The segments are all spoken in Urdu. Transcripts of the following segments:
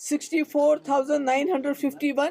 64,951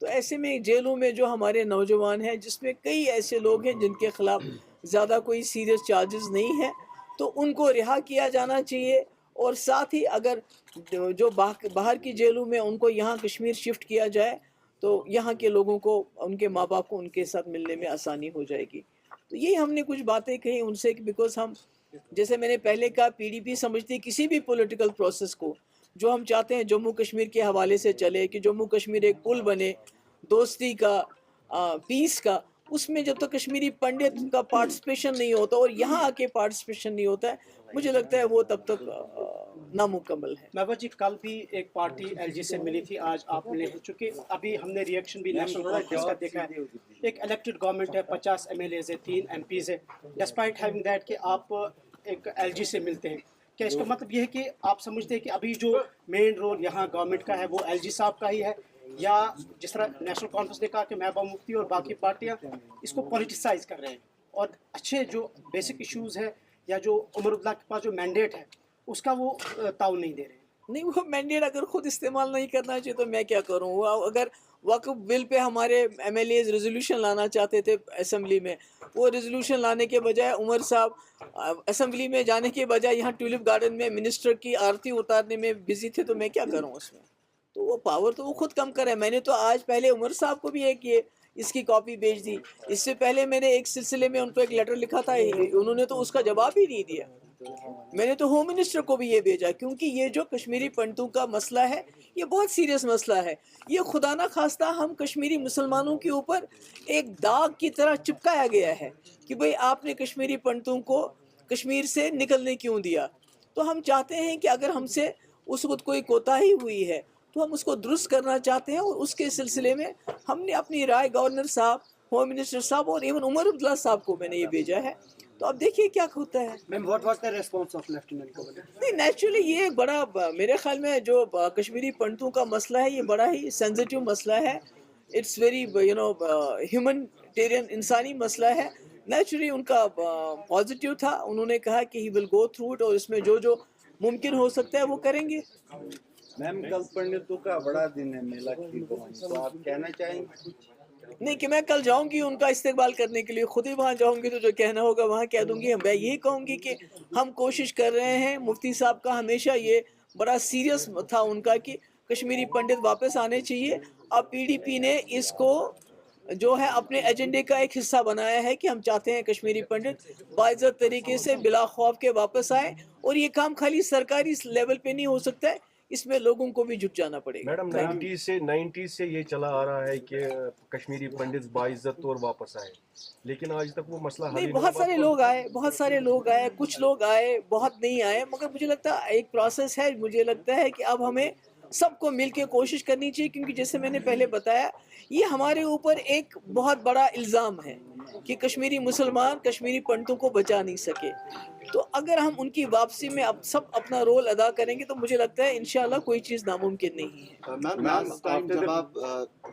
تو ایسے میں جیلوں میں جو ہمارے نوجوان ہیں جس میں کئی ایسے لوگ ہیں جن کے خلاف زیادہ کوئی سیریس چارجز نہیں ہیں، تو ان کو رہا کیا جانا چاہیے، اور ساتھ ہی اگر جو باہر کی جیلوں میں ان کو یہاں کشمیر شفٹ کیا جائے تو یہاں کے لوگوں کو، ان کے ماں باپ کو ان کے ساتھ ملنے میں آسانی ہو جائے گی۔ تو یہی ہم نے کچھ باتیں کہی ان سے، بیکاز ہم، جیسے میں نے پہلے کہا، پی ڈی پی سمجھتی ہے کسی بھی پولیٹیکل پروسیس کو جو ہم چاہتے ہیں جموں کشمیر کے حوالے سے چلے، کہ جموں کشمیر ایک پل بنے دوستی کا، پیس کا، اس میں جب تک کشمیری پنڈت کا پارٹیسپیشن نہیں ہوتا اور یہاں آ کے پارٹیسپیشن نہیں ہوتا ہے، مجھے لگتا ہے وہ تب تک نامکمل ہے۔ محبوبہ جی، کل بھی ایک پارٹی ایل جی سے ملی تھی، آج آپ ملے ہیں، چونکہ ابھی ہم نے ریئیکشن بھی نیشنل کانفرنس کا دیکھا ہے، ایک الیکٹڈ گورنمنٹ ہے، 50 ایم ایل ایز ہے، 3 ایم پیز ہے، ڈسپائٹ ہیونگ دیٹ کہ آپ ایک ایل جی سے ملتے ہیں، کیا اس کا مطلب یہ ہے کہ آپ سمجھتے ہیں کہ ابھی جو مین رول یہاں گورنمنٹ کا ہے وہ ایل جی صاحب کا ہی ہے، یا جس طرح نیشنل کانفرنس نے کہا کہ محبوبہ مفتی اور باقی پارٹیاں اس کو پولیٹیسائز کر رہے ہیں، اور اچھے جو بیسک ایشوز ہیں یا جو عمر اللہ کے پاس جو مینڈیٹ ہے اس کا وہ تعاون نہیں دے رہے ہیں؟ نہیں، وہ مینڈیٹ اگر خود استعمال نہیں کرنا چاہیے تو میں کیا کروں؟ وہ اگر وقف بل پہ ہمارے ایم ایل ایز ریزولوشن لانا چاہتے تھے اسمبلی میں، وہ ریزولوشن لانے کے بجائے عمر صاحب اسمبلی میں جانے کے بجائے یہاں ٹیولپ گارڈن میں منسٹر کی آرتی اتارنے میں بزی تھے، تو میں کیا کروں اس میں؟ تو وہ پاور تو وہ خود کم کرے۔ میں نے تو آج پہلے عمر صاحب کو بھی اس کی کاپی بھیج دی، اس سے پہلے میں نے ایک سلسلے میں ان کو ایک لیٹر لکھا تھا، انہوں نے تو اس کا جواب ہی نہیں دیا۔ میں نے تو ہوم منسٹر کو بھی یہ بھیجا، کیونکہ یہ جو کشمیری پنڈتوں کا مسئلہ ہے یہ بہت سیریس مسئلہ ہے، یہ خدا نہ خواستہ ہم کشمیری مسلمانوں کے اوپر ایک داغ کی طرح چپکایا گیا ہے کہ بھئی آپ نے کشمیری پنڈتوں کو کشمیر سے نکلنے کیوں دیا۔ تو ہم چاہتے ہیں کہ اگر ہم سے اس وقت کوئی کوتاہی ہوئی ہے تو ہم اس کو درست کرنا چاہتے ہیں، اور اس کے سلسلے میں ہم نے اپنی رائے گورنر صاحب، ہوم منسٹر صاحب اور ایون عمر عبداللہ صاحب کو میں نے یہ بھیجا ہے۔ تو اب دیکھیے کیا ہوتا ہے۔ Ma'am, what was the response of lieutenant governor? نہیں، نیچرلی یہ بڑا، میرے خیال میں جو کشمیری پنڈتوں کا مسئلہ ہے یہ بڑا ہی سینسیٹیو مسئلہ ہے، اٹس ویری ہیومنٹیرین، انسانی مسئلہ ہے۔ نیچرلی ان کا پازیٹیو تھا، انہوں نے کہا کہ ہی ول گو تھرو اٹ، اور اس میں جو ممکن ہو سکتا ہے وہ کریں گے۔ میم، کل پنڈتوں کا بڑا دن ہے میلہ کی، تو آپ کہنا چاہیں گے؟ نہیں کہ میں کل جاؤں گی ان کا استقبال کرنے کے لیے، خود ہی وہاں جاؤں گی تو جو کہنا ہوگا وہاں کہہ دوں گی۔ میں یہی کہوں گی کہ ہم کوشش کر رہے ہیں، مفتی صاحب کا ہمیشہ یہ بڑا سیریس تھا ان کا کہ کشمیری پنڈت واپس آنے چاہیے۔ اب پی ڈی پی نے اس کو جو ہے اپنے ایجنڈے کا ایک حصہ بنایا ہے کہ ہم چاہتے ہیں کشمیری پنڈت باعزت طریقے سے بلا خوف کے واپس آئے، اور یہ کام خالی سرکاری لیول پہ نہیں ہو سکتا ہے، اس میں لوگوں کو بھی جٹ جانا پڑے گا۔ میڈم، 90s سے یہ چلا آ رہا ہے کہ کشمیری پنڈت باعزت طور واپس آئے، لیکن آج تک وہ مسئلہ حل نہیں، ہی بہت ہوا۔ سارے لوگ آئے، بہت سارے لوگ آئے، کچھ لوگ آئے، بہت نہیں آئے، مگر مجھے لگتا ہے ایک پروسیس ہے۔ مجھے لگتا ہے کہ اب ہمیں سب کو مل کے کوشش کرنی چاہیے، کیونکہ جیسے میں نے پہلے بتایا یہ ہمارے اوپر ایک بہت بڑا الزام ہے کہ کشمیری مسلمان کشمیری پنڈتوں کو بچا نہیں سکے۔ تو اگر ہم ان کی واپسی میں اب سب اپنا رول ادا کریں گے تو مجھے لگتا ہے انشاءاللہ کوئی چیز ناممکن نہیں ہے۔ میم، لاسٹ ٹائم جب آپ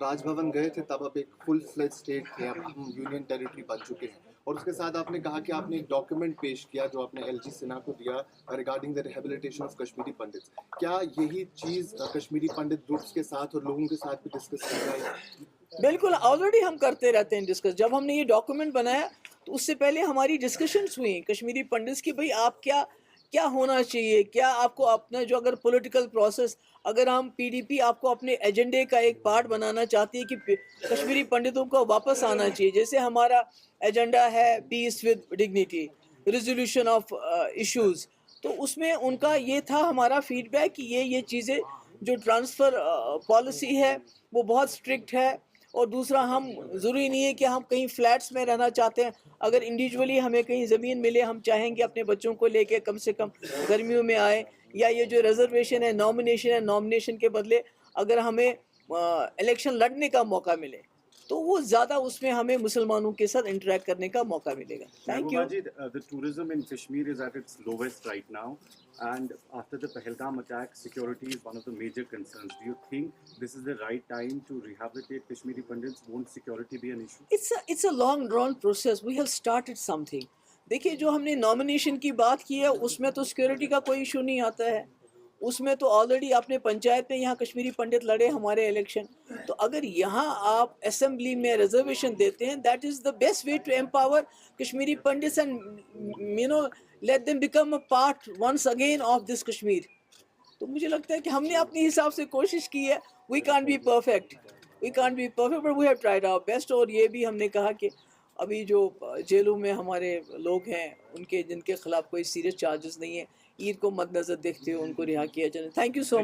راج بھون گئے تھے تب آپ ایک فل فلیج اسٹیٹ تھے، اب ہم یونین ٹیریٹری بن چکے ہیں، اور اس کے ساتھ آپ نے کہا کہ آپ نے ایک ڈاکیومنٹ پیش کیا جو آپ نے ایل جی سنہا کو دیا regarding the rehabilitation of Kashmiri Pandits. کیا یہی چیز کشمیری پنڈت گروپس کے ساتھ اور لوگوں کے ساتھ بھی ڈسکس کی جائے؟ بالکل، آلریڈی ہم کرتے رہتے ہیں ڈسکس۔ جب ہم نے یہ ڈاکیومنٹ بنایا تو اس سے پہلے ہماری ڈسکشنز ہوئیں کشمیری پنڈتس کی، بھئی آپ کیا ہونا چاہیے، کیا آپ کو اپنا جو اگر پولیٹیکل پروسیس، اگر ہم پی ڈی پی آپ کو اپنے ایجنڈے کا ایک پارٹ بنانا چاہتی ہے کہ کشمیری پنڈتوں کو واپس آنا چاہیے، جیسے ہمارا ایجنڈا ہے peace with dignity, resolution of issues, تو اس میں ان کا یہ تھا ہمارا فیڈ بیک کہ یہ چیزیں جو ٹرانسفر پالیسی ہے وہ بہت اسٹرکٹ ہے، اور دوسرا ہم ضروری نہیں ہے کہ ہم کہیں فلیٹس میں رہنا چاہتے ہیں، اگر انڈیویجولی ہمیں کہیں زمین ملے ہم چاہیں گے اپنے بچوں کو لے کے کم سے کم گرمیوں میں آئے، یا یہ جو ریزرویشن ہے، نامنیشن کے بدلے اگر ہمیں الیکشن لڑنے کا موقع ملے تو وہ زیادہ اس میں ہمیں مسلمانوں کے ساتھ انٹریکٹ کرنے کا موقع ملے گا۔ Thank you. The tourism in Kashmir is at its lowest right now, and after the Pahalgam attack, security is one of the major concerns. Do you think this is the right time to rehabilitate Kashmiri Pandits? Won't security be an issue? It's a long drawn process. We have started something. دیکھیے جو ہم نے نامنیشن کی بات کی ہے اس میں تو سیکیورٹی کا کوئی ایشو نہیں آتا ہے، اس میں تو آلریڈی اپنے پنچایت میں یہاں کشمیری پنڈت لڑے ہمارے الیکشن. تو اگر یہاں آپ اسمبلی میں ریزرویشن دیتے ہیں, that is the best way to empower Kashmiri Pandits and you know let them become a part once again of this Kashmir. تو مجھے لگتا ہے کہ ہم نے اپنے حساب سے کوشش کی ہے. We can't be perfect but we have tried our best. اور یہ بھی ہم نے کہا کہ ابھی جو جیلوں میں ہمارے لوگ ہیں جن کے خلاف کوئی سیریس چارجز نہیں ہیں, عید کو مد نظر دیکھتے ہوئے ان کو رہا کیا جائے. Thank you so